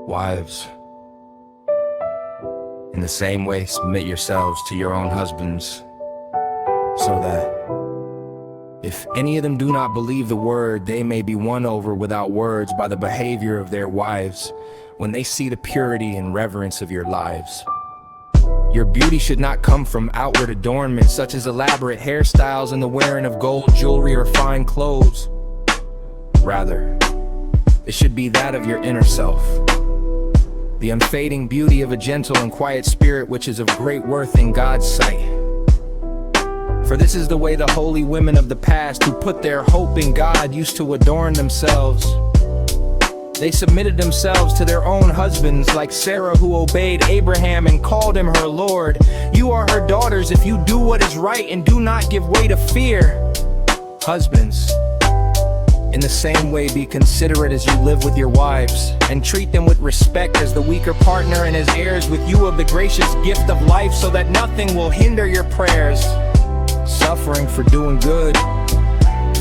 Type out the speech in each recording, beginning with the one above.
Wives, in the same way, submit yourselves to your own husbands, so that if any of them do not believe the word, they may be won over without words by the behavior of their wives, when they see the purity and reverence of your lives. Your beauty should not come from outward adornment, such as elaborate hairstyles and the wearing of gold jewelry or fine clothes. Rather, it should be that of your inner self, the unfading beauty of a gentle and quiet spirit, which is of great worth in God's sight. For this is the way the holy women of the past, who put their hope in God, used to adorn themselves. They submitted themselves to their own husbands, like Sarah, who obeyed Abraham and called him her Lord. You are her daughters if you do what is right and do not give way to fear. Husbands, in the same way, be considerate as you live with your wives, and treat them with respect as the weaker partner and as heirs with you of the gracious gift of life, so that nothing will hinder your prayers. Suffering for doing good.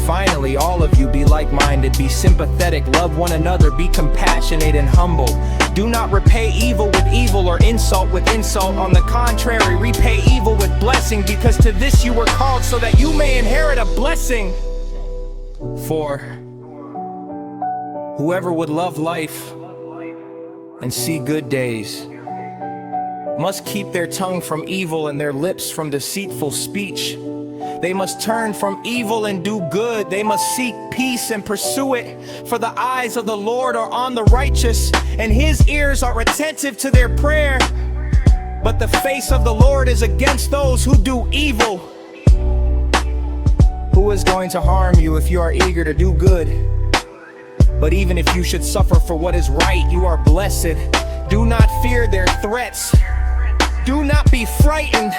Finally, all of you be like-minded, be sympathetic, love one another, be compassionate and humble. Do not repay evil with evil or insult with insult. On the contrary, repay evil with blessing, because to this you were called, so that you may inherit a blessing. For whoever would love life and see good days must keep their tongue from evil and their lips from deceitful speech. They must turn from evil and do good. They must seek peace and pursue it. For the eyes of the Lord are on the righteous, and his ears are attentive to their prayer. But the face of the Lord is against those who do evil. Who is going to harm you if you are eager to do good? But even if you should suffer for what is right, you are blessed. Do not fear their threats. Do not be frightened.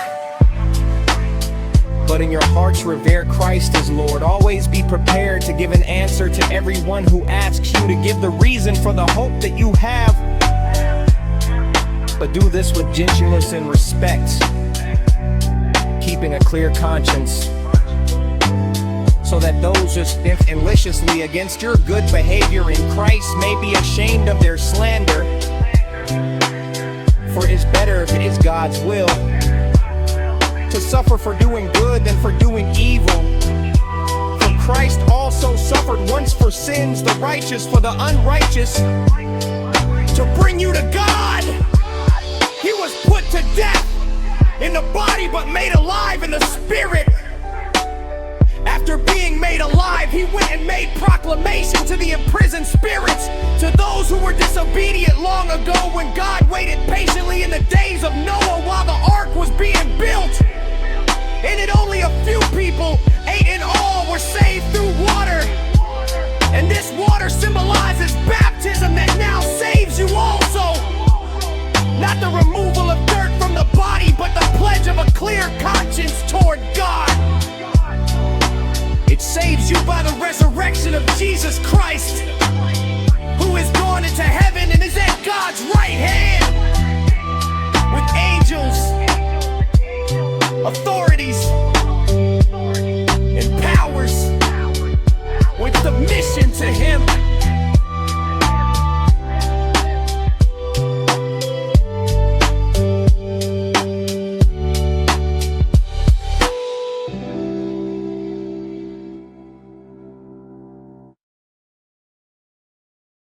But in your hearts revere Christ as Lord. Always be prepared to give an answer to everyone who asks you to give the reason for the hope that you have. But do this with gentleness and respect, keeping a clear conscience, so that those who stint maliciously against your good behavior in Christ may be ashamed of their slander. For it is better, if it is God's will, to suffer for doing good than for doing evil. For Christ also suffered once for sins, the righteous for the unrighteous, to bring you to God. He was put to death in the body, but made alive in the spirit. After being made alive, he went and made proclamation to the imprisoned spirits, to those who were disobedient long ago, when God waited patiently in the days of Noah while the ark was being built. And it only a few people, 8 in all, were saved through water. And this water symbolizes baptism that now saves you also. Not the removal of dirt from the body, but the pledge of a clear conscience toward God. It saves you by the resurrection of Jesus Christ.